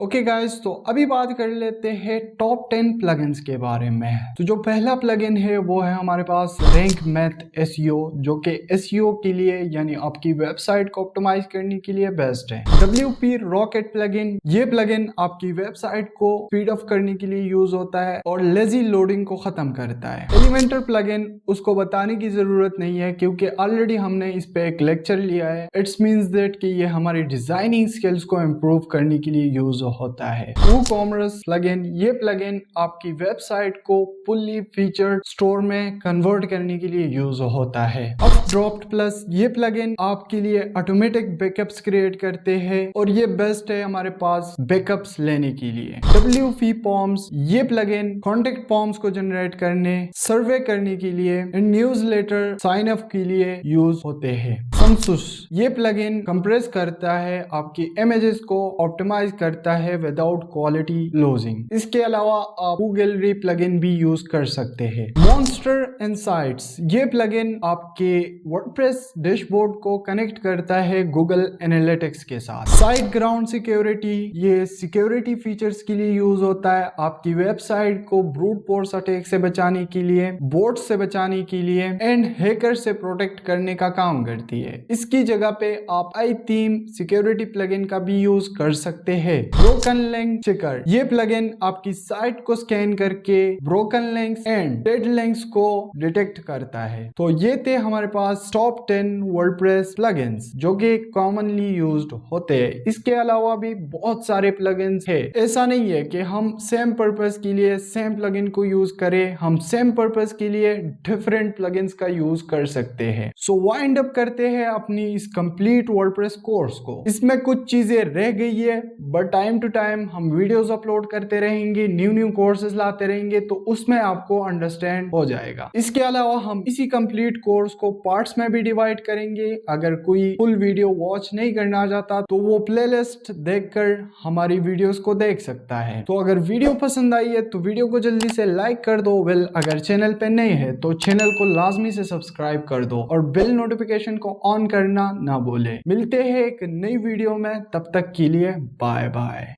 Okay guys, तो अभी बात कर लेते हैं टॉप 10 प्लगइन्स के बारे में। तो जो पहला प्लगइन है वो है हमारे पास रैंक मैथ एसईओ, जो कि एसईओ के लिए यानी आपकी वेबसाइट को ऑप्टिमाइज करने के लिए बेस्ट है। WP रॉकेट प्लगइन, ये प्लगइन आपकी वेबसाइट को स्पीड अप करने के लिए यूज होता है और लेजी लोडिंग को खत्म करता है। एलिमेंटर प्लगइन, उसको बताने की जरूरत नहीं है क्योंकि ऑलरेडी हमने इस पे एक लेक्चर लिया है। इट्स मींस दैट कि ये हमारी डिजाइनिंग स्किल्स को इम्प्रूव करने के लिए यूज होता है। WooCommerce प्लगइन, ये प्लगइन आपकी वेबसाइट को फुल्ली फीचर्ड स्टोर में कन्वर्ट करने के लिए यूज होता है। अपड्रॉप्ड प्लस, ये प्लगइन आपके लिए ऑटोमेटिक बैकअप्स क्रिएट करते हैं और ये बेस्ट है हमारे पास बैकअप्स लेने के लिए। WP फॉर्म्स, ये प्लगइन कॉन्टेक्ट फॉर्म्स को जनरेट करने, सर्वे करने के लिए, न्यूज़लेटर साइन अप के लिए यूज होते हैं। Samsus, ये प्लगइन कंप्रेस करता है आपकी इमेजेस को, ऑप्टिमाइज करता है विदाउट क्वालिटी लॉसिंग। इसके अलावा आप गैलरी प्लगइन भी यूज कर सकते हैं। मॉन्स्टर इनसाइट्स, ये प्लगइन आपके वर्डप्रेस डैशबोर्ड को कनेक्ट करता है गूगल एनालिटिक्स के साथ। साइट ग्राउंड सिक्योरिटी, ये सिक्योरिटी फीचर्स के लिए यूज होता है, आपकी वेबसाइट को ब्रूट फोर्स अटैक से बचाने के लिए, बोट से बचाने के लिए एंड हैकर से प्रोटेक्ट करने का काम करती है। इसकी जगह पे आप iTheme सिक्योरिटी प्लगइन का भी यूज कर सकते हैं। ब्रोकन लिंक चेकर, ये प्लगइन आपकी साइट को स्कैन करके broken links and dead links को डिटेक्ट करता है। तो ये थे हमारे पास टॉप 10 वर्डप्रेस प्लगइन्स जो कि कॉमनली यूज्ड होते हैं। इसके अलावा भी बहुत सारे प्लगइन्स है। ऐसा नहीं है कि हम सेम पर्पस के लिए सेम प्लगइन को यूज करें, हम सेम पर्पस के लिए डिफरेंट प्लगइन्स का यूज कर सकते हैं। सो वाइंड अप करते हैं अपनी इस कंप्लीट वर्डप्रेस कोर्स को। इसमें कुछ चीजें रह गई है बट टाइम टू टाइम हम वीडियोस अपलोड करते रहेंगे, न्यू कोर्सेज लाते रहेंगे, तो उसमें आपको अंडरस्टैंड हो जाएगा। इसके अलावा हम इसी कंप्लीट कोर्स को पार्ट्स में भी डिवाइड करेंगे। अगर कोई फुल वीडियो वॉच नहीं करना चाहता तो वो प्लेलिस्ट देखकर हमारी वीडियोस को देख सकता है। तो अगर वीडियो पसंद आई है तो वीडियो को जल्दी से लाइक कर दो। वेल, अगर चैनल पे नए है तो चैनल को लाजमी से सब्सक्राइब कर दो और बेल नोटिफिकेशन को ऑन करना ना भूले। मिलते हैं एक नई वीडियो में, तब तक के लिए बाय बाय।